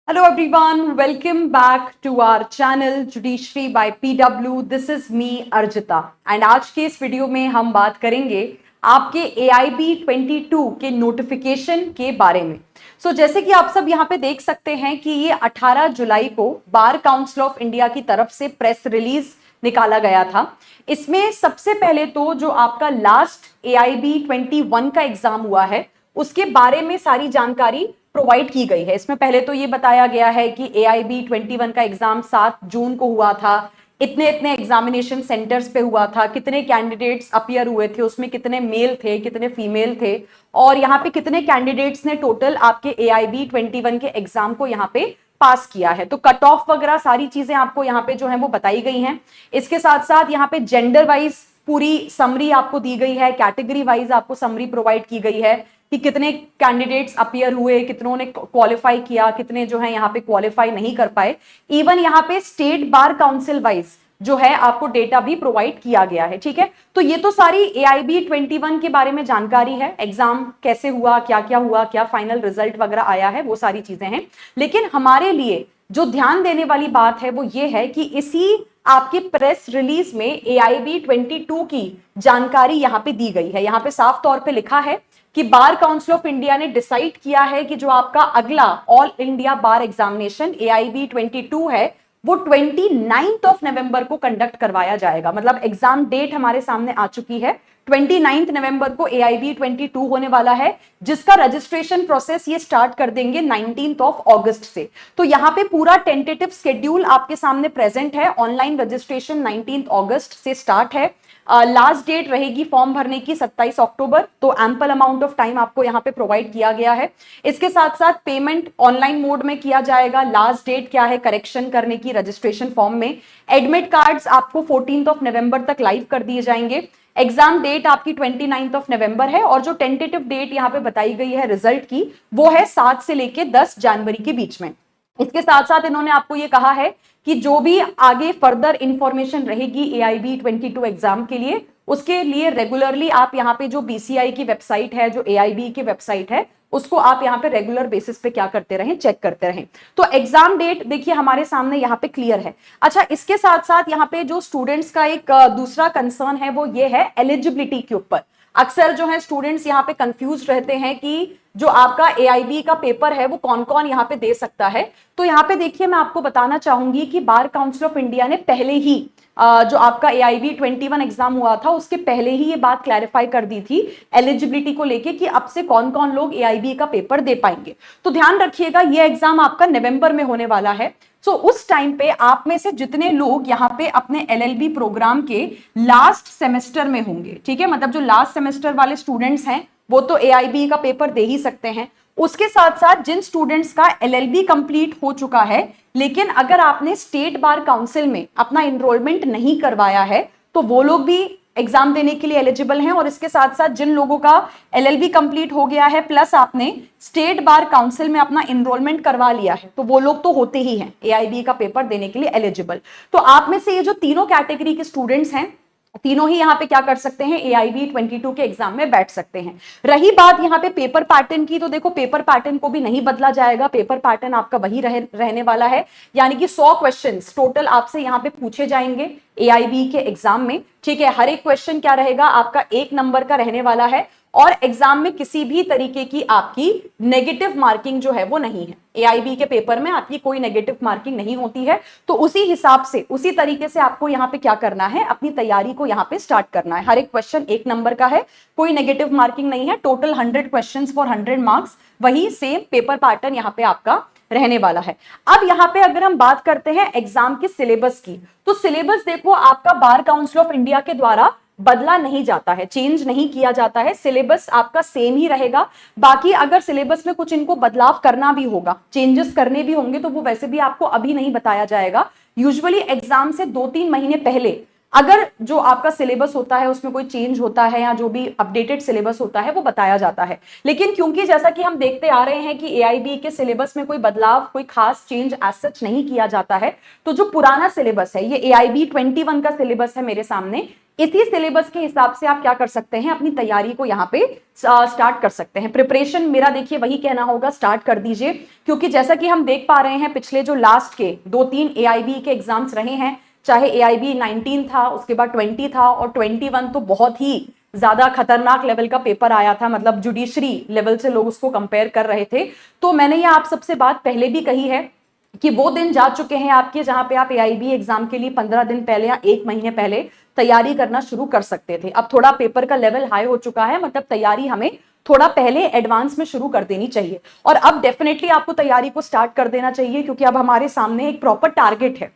Hello everyone, welcome back to our channel Judiciary by PW. This is me Arjita and आज के इस video में हम बात करेंगे आपके AIB 22 के नोटिफिकेशन के बारे में। जैसे कि आप सब यहाँ पे देख सकते हैं कि ये 18 जुलाई को बार काउंसिल ऑफ इंडिया की तरफ से प्रेस रिलीज निकाला गया था। इसमें सबसे पहले तो जो आपका लास्ट AIB 21 का एग्जाम हुआ है उसके बारे में सारी जानकारी प्रोवाइड की गई है। इसमें पहले तो ये बताया गया है कि AIB 21 का एग्जाम 7 जून को हुआ था, इतने इतने एग्जामिनेशन सेंटर्स पे हुआ था, कितने कैंडिडेट्स अपीयर हुए थे, उसमें कितने मेल थे, कितने फीमेल थे और यहाँ पे कितने कैंडिडेट्स ने टोटल आपके AIB 21 के एग्जाम को यहाँ पे पास किया है। तो कट ऑफ वगैरह सारी चीजें आपको यहाँ पे जो है वो बताई गई हैं। इसके साथ साथ यहाँ पे जेंडर वाइज पूरी समरी आपको दी गई है, कैटेगरी वाइज आपको समरी प्रोवाइड की गई है कि कितने कैंडिडेट्स अपीयर हुए, कितनों ने क्वालिफाई किया, कितने जो है यहाँ पे क्वालिफाई नहीं कर पाए। इवन यहाँ पे स्टेट बार काउंसिल वाइज जो है आपको डेटा भी प्रोवाइड किया गया है। ठीक है, तो ये तो सारी AIB 21 के बारे में जानकारी है, एग्जाम कैसे हुआ, क्या क्या हुआ, क्या फाइनल रिजल्ट वगैरह आया है, वो सारी चीजें हैं। लेकिन हमारे लिए जो ध्यान देने वाली बात है वो ये है कि इसी आपके प्रेस रिलीज में AIB 22 की जानकारी यहाँ पे दी गई है। यहाँ पे साफ तौर पे लिखा है कि बार काउंसिल ऑफ इंडिया ने डिसाइड किया है कि जो आपका अगला ऑल इंडिया बार एग्जामिनेशन AIB 22 है वो 29th ऑफ नवंबर को कंडक्ट करवाया जाएगा। मतलब एग्जाम डेट हमारे सामने आ चुकी है, 29 नवंबर को AIB 22 होने वाला है, जिसका रजिस्ट्रेशन प्रोसेस ये स्टार्ट कर देंगे 19th ऑफ अगस्त से। तो यहाँ पे पूरा टेंटेटिव शेड्यूल आपके सामने प्रेजेंट है। ऑनलाइन रजिस्ट्रेशन 19th अगस्त से स्टार्ट है। लास्ट डेट रहेगी फॉर्म भरने की 27 अक्टूबर। तो एम्पल अमाउंट ऑफ टाइम आपको यहाँ पे प्रोवाइड किया गया है। इसके साथ साथ पेमेंट ऑनलाइन मोड में किया जाएगा। लास्ट डेट क्या है करेक्शन करने की रजिस्ट्रेशन फॉर्म में। एडमिट कार्ड्स आपको 14th ऑफ नवंबर तक लाइव कर दिए जाएंगे। एग्जाम डेट आपकी 29th ऑफ नवंबर है और जो टेंटेटिव डेट यहाँ पे बताई गई है रिजल्ट की वो है 7 से लेके 10 जनवरी के बीच में। इसके साथ साथ इन्होंने आपको ये कहा है कि जो भी आगे फर्दर इंफॉर्मेशन रहेगी AIB 22 एग्जाम के लिए उसके लिए रेगुलरली आप यहाँ पे जो BCI की वेबसाइट है, जो AIB की वेबसाइट है, उसको आप यहाँ पे रेगुलर बेसिस पे क्या करते रहें, चेक करते रहें। तो एग्जाम डेट देखिए हमारे सामने यहाँ पे क्लियर है। अच्छा, इसके साथ साथ यहाँ पे जो स्टूडेंट्स का एक दूसरा कंसर्न है वो ये है एलिजिबिलिटी के ऊपर। अक्सर जो है स्टूडेंट्स यहाँ पे कंफ्यूज रहते हैं कि जो आपका AIB का पेपर है वो कौन कौन यहाँ पे दे सकता है। तो यहाँ पे देखिए मैं आपको बताना चाहूंगी कि बार काउंसिल ऑफ इंडिया ने पहले ही जो आपका AIB 21 एग्जाम हुआ था उसके पहले ही ये बात क्लैरिफाई कर दी थी एलिजिबिलिटी को लेके कि अब से कौन कौन लोग AIB का पेपर दे पाएंगे। तो ध्यान रखिएगा ये एग्जाम आपका नवंबर में होने वाला है। उस टाइम पे आप में से जितने लोग यहाँ पे अपने LLB प्रोग्राम के लास्ट सेमेस्टर में होंगे, ठीक है, मतलब जो लास्ट सेमेस्टर वाले स्टूडेंट्स हैं वो तो AIB का पेपर दे ही सकते हैं। उसके साथ साथ जिन स्टूडेंट्स का LLB कंप्लीट हो चुका है लेकिन अगर आपने स्टेट बार काउंसिल में अपना इनरोलमेंट नहीं करवाया है तो वो लोग भी एग्जाम देने के लिए एलिजिबल हैं। और इसके साथ साथ जिन लोगों का LLB कंप्लीट हो गया है प्लस आपने स्टेट बार काउंसिल में अपना इनरोलमेंट करवा लिया है तो वो लोग तो होते ही हैं AIB का पेपर देने के लिए एलिजिबल। तो आप में से ये जो तीनों कैटेगरी के स्टूडेंट्स हैं तीनों ही यहाँ पे क्या कर सकते हैं AIB 22 के एग्जाम में बैठ सकते हैं। रही बात यहाँ पे पेपर पैटर्न की, तो देखो पेपर पैटर्न को भी नहीं बदला जाएगा। पेपर पैटर्न आपका वही रहने वाला है, यानी कि 100 क्वेश्चंस टोटल आपसे यहाँ पे पूछे जाएंगे AIB के एग्जाम में। ठीक है, हर एक क्वेश्चन क्या रहेगा आपका 1 नंबर का रहने वाला है और एग्जाम में किसी भी तरीके की आपकी नेगेटिव मार्किंग जो है वो नहीं है। AIB के पेपर में आपकी कोई नेगेटिव मार्किंग नहीं होती है। तो उसी हिसाब से उसी तरीके से आपको यहाँ पे क्या करना है, अपनी तैयारी को यहाँ पे स्टार्ट करना है। हर एक क्वेश्चन 1 नंबर का है, कोई नेगेटिव मार्किंग नहीं है। टोटल 100 क्वेश्चंस फॉर 100 मार्क्स, वही सेम पेपर पैटर्न यहाँ पे आपका रहने वाला है। अब यहाँ पे अगर हम बात करते हैं एग्जाम के सिलेबस की, तो सिलेबस देखो आपका बार काउंसिल ऑफ इंडिया के द्वारा बदला नहीं जाता है, चेंज नहीं किया जाता है, सिलेबस आपका सेम ही रहेगा। बाकी अगर सिलेबस में कुछ इनको बदलाव करना भी होगा, चेंजेस करने भी होंगे तो वो वैसे भी आपको अभी नहीं बताया जाएगा। यूजुअली एग्जाम से 2-3 महीने पहले अगर जो आपका सिलेबस होता है उसमें कोई चेंज होता है या जो भी अपडेटेड सिलेबस होता है वो बताया जाता है। लेकिन क्योंकि जैसा कि हम देखते आ रहे हैं कि AIB के सिलेबस में कोई बदलाव, कोई खास चेंज एज सच नहीं किया जाता है, तो जो पुराना सिलेबस है ये AIB 21 का सिलेबस है मेरे सामने, इसी सिलेबस के हिसाब से आप क्या कर सकते हैं, अपनी तैयारी को यहाँ पे स्टार्ट कर सकते हैं। प्रिपरेशन मेरा देखिए वही कहना होगा, स्टार्ट कर दीजिए, क्योंकि जैसा कि हम देख पा रहे हैं पिछले जो लास्ट के 2-3 AIB के एग्जाम्स रहे हैं, चाहे AIB 19 था, उसके बाद 20 था और 21 तो बहुत ही ज्यादा खतरनाक लेवल का पेपर आया था, मतलब जुडिशरी लेवल से लोग उसको कंपेयर कर रहे थे। तो मैंने ये आप सबसे बात पहले भी कही है कि वो दिन जा चुके हैं आपके जहां पे आप AIB एग्जाम के लिए 15 दिन पहले या 1 महीने पहले तैयारी करना शुरू कर सकते थे। अब थोड़ा पेपर का लेवल हाई हो चुका है, मतलब तैयारी हमें थोड़ा पहले एडवांस में शुरू कर देनी चाहिए। और अब डेफिनेटली आपको तैयारी को स्टार्ट कर देना चाहिए, क्योंकि अब हमारे सामने एक प्रॉपर टारगेट है,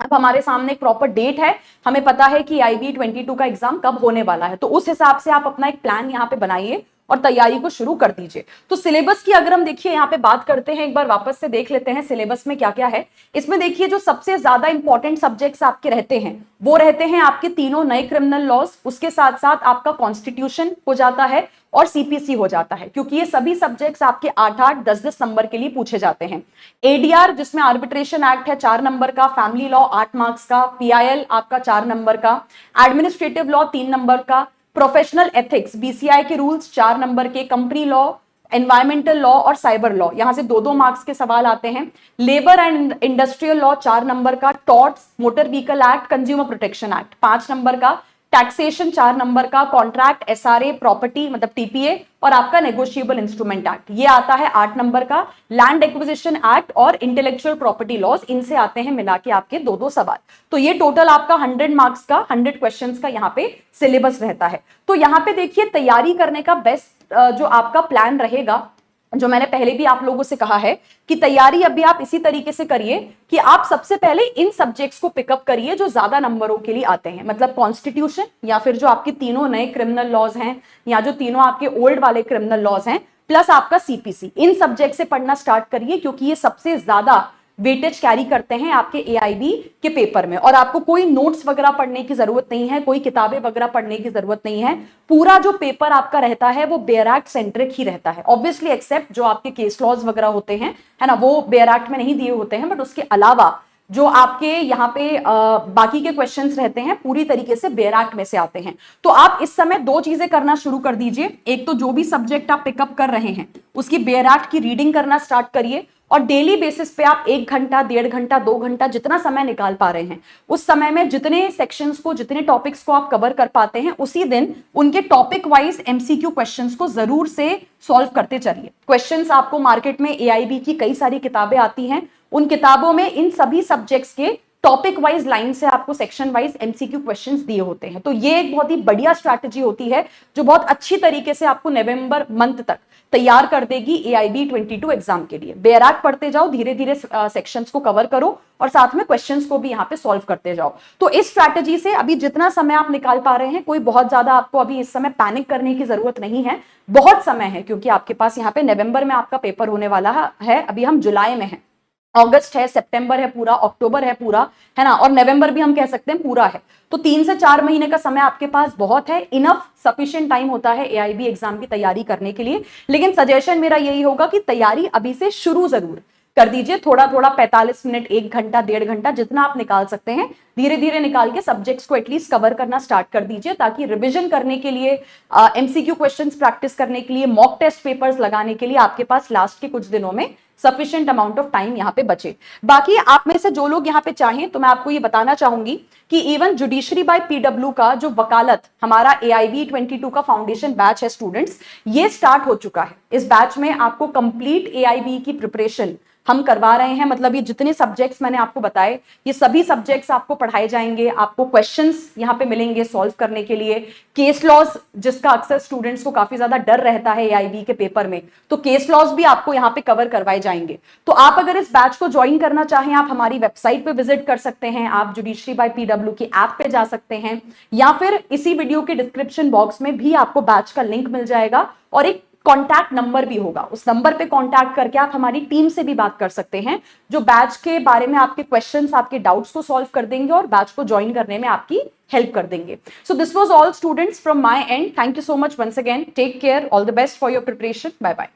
अब हमारे सामने एक प्रॉपर डेट है, हमें पता है कि AIB 22 का एग्जाम कब होने वाला है। तो उस हिसाब से आप अपना एक प्लान यहाँ पे बनाइए और तैयारी को शुरू कर दीजिए। तो सिलेबस की अगर हम देखिए यहाँ पे बात करते हैं, एक बार वापस से देख लेते हैं सिलेबस में क्या क्या है। इसमें देखिए जो सबसे ज्यादा इंपॉर्टेंट सब्जेक्ट्स आपके रहते हैं वो रहते हैं आपके तीनों नए क्रिमिनल लॉज, उसके साथ साथ आपका कॉन्स्टिट्यूशन हो जाता है और CPC हो जाता है, क्योंकि ये सभी सब्जेक्ट्स आपके 8-8, 10-10 नंबर के लिए पूछे जाते हैं। ADR जिसमें आर्बिट्रेशन एक्ट है 4 नंबर का, फैमिली लॉ 8 मार्क्स का, PIL आपका 4 नंबर का, एडमिनिस्ट्रेटिव लॉ 3 नंबर का, प्रोफेशनल एथिक्स BCI के रूल्स 4 नंबर के, कंपनी लॉ, एनवायरमेंटल लॉ और साइबर लॉ यहां से 2-2 मार्क्स के सवाल आते हैं, labour and industrial law 4 number का, torts, motor vehicle act, consumer protection act 5 number का, टैक्सेशन 4 नंबर का, कॉन्ट्रैक्ट, SRA, प्रॉपर्टी मतलब TPA और आपका नेगोशिएबल इंस्ट्रूमेंट एक्ट ये आता है 8 नंबर का, लैंड एक्विजिशन एक्ट और इंटेलेक्चुअल प्रॉपर्टी लॉज, इनसे आते हैं मिला के आपके 2-2 सवाल। तो ये टोटल आपका 100 मार्क्स का 100 क्वेश्चंस का यहाँ पे सिलेबस रहता है। तो यहाँ पे देखिए तैयारी करने का बेस्ट जो आपका प्लान रहेगा, जो मैंने पहले भी आप लोगों से कहा है कि तैयारी अभी आप इसी तरीके से करिए कि आप सबसे पहले इन सब्जेक्ट्स को पिकअप करिए जो ज्यादा नंबरों के लिए आते हैं, मतलब कॉन्स्टिट्यूशन या फिर जो आपके तीनों नए क्रिमिनल लॉज हैं या जो तीनों आपके ओल्ड वाले क्रिमिनल लॉज हैं, प्लस आपका CPC, इन सब्जेक्ट से पढ़ना स्टार्ट करिए, क्योंकि ये सबसे ज्यादा वेटेज कैरी करते हैं आपके AIB के पेपर में। और आपको कोई नोट्स वगैरह पढ़ने की जरूरत नहीं है, कोई किताबें वगैरह पढ़ने की जरूरत नहीं है, पूरा जो पेपर आपका रहता है वो बेयर एक्ट सेंट्रिक ही रहता है, ऑब्वियसली एक्सेप्ट जो आपके केस लॉज वगैरह होते हैं, है ना, वो बेयर एक्ट में नहीं दिए होते हैं, बट उसके अलावा जो आपके यहाँ पे बाकी के क्वेश्चंस रहते हैं पूरी तरीके से बेयर एक्ट में से आते हैं। तो आप इस समय 2 चीजें करना शुरू कर दीजिए, एक तो जो भी सब्जेक्ट आप पिकअप कर रहे हैं उसकी बेयर एक्ट की रीडिंग करना स्टार्ट करिए, और डेली बेसिस पे आप 1 घंटा, 1.5 घंटा, 2 घंटा जितना समय निकाल पा रहे हैं उस समय में जितने सेक्शंस को, जितने टॉपिक्स को आप कवर कर पाते हैं उसी दिन उनके टॉपिक वाइज MCQ क्वेश्चंस को जरूर से सॉल्व करते चलिए। क्वेश्चंस आपको मार्केट में AIB की कई सारी किताबें आती हैं, उन किताबों में इन सभी सब्जेक्ट्स के टॉपिक वाइज लाइन से आपको सेक्शन वाइज MCQ क्वेश्चंस दिए होते हैं। तो ये एक बहुत ही बढ़िया स्ट्रैटेजी होती है जो बहुत अच्छी तरीके से आपको नवंबर मंथ तक तैयार कर देगी AIB 22 एग्जाम के लिए। बेयर एक्ट पढ़ते जाओ, धीरे धीरे सेक्शंस को कवर करो और साथ में क्वेश्चंस को भी यहाँ पे सॉल्व करते जाओ। तो इस स्ट्रैटेजी से अभी जितना समय आप निकाल पा रहे हैं, कोई बहुत ज्यादा आपको अभी इस समय पैनिक करने की जरूरत नहीं है, बहुत समय है, क्योंकि आपके पास यहाँ पे नवंबर में आपका पेपर होने वाला है, अभी हम जुलाई में है, अगस्त है, सितंबर है पूरा, अक्टूबर है पूरा, है ना, और नवंबर भी हम कह सकते हैं पूरा है। तो 3 से 4 महीने का समय आपके पास बहुत है, इनफ सफिशिएंट टाइम होता है AIB एग्जाम की तैयारी करने के लिए। लेकिन सजेशन मेरा यही होगा कि तैयारी अभी से शुरू जरूर कर दीजिए, थोड़ा थोड़ा 45 मिनट, 1 घंटा, 1.5 घंटा जितना आप निकाल सकते हैं धीरे धीरे निकाल के सब्जेक्ट्स को एटलीस्ट कवर करना स्टार्ट कर दीजिए, ताकि रिवीजन करने के लिए, MCQ क्वेश्चंस प्रैक्टिस करने के लिए, मॉक टेस्ट पेपर्स लगाने के लिए आपके पास लास्ट के कुछ दिनों में सफिशिएंट अमाउंट ऑफ टाइम यहाँ पे बचे। बाकी आप में से जो लोग यहाँ पे चाहें तो मैं आपको ये बताना चाहूंगी कि इवन जुडिशरी बाय PW का जो वकालत हमारा AIB 22 का फाउंडेशन बैच है स्टूडेंट्स, ये स्टार्ट हो चुका है। इस बैच में आपको कंप्लीट AIB की प्रिपरेशन हम करवा रहे हैं, मतलब ये जितने सब्जेक्ट्स मैंने आपको बताए ये सभी सब्जेक्ट्स आपको पढ़ाए जाएंगे, आपको क्वेश्चंस यहाँ पे मिलेंगे सॉल्व करने के लिए, केस लॉज जिसका अक्सर स्टूडेंट्स को काफी ज्यादा डर रहता है AIB के पेपर में, तो केस लॉज भी आपको यहाँ पे कवर करवाए जाएंगे। तो आप अगर इस बैच को ज्वाइन करना चाहें, आप हमारी वेबसाइट पे विजिट कर सकते हैं, आप जुडिशरी बाय PW की ऐप पे जा सकते हैं, या फिर इसी वीडियो के डिस्क्रिप्शन बॉक्स में भी आपको बैच का लिंक मिल जाएगा और एक कॉन्टैक्ट नंबर भी होगा, उस नंबर पे कॉन्टैक्ट करके आप हमारी टीम से भी बात कर सकते हैं, जो बैच के बारे में आपके क्वेश्चंस, आपके डाउट्स को सॉल्व कर देंगे और बैच को ज्वाइन करने में आपकी हेल्प कर देंगे। So this was all students from my end, thank you so much once again, take care, all the best for your preparation, bye bye.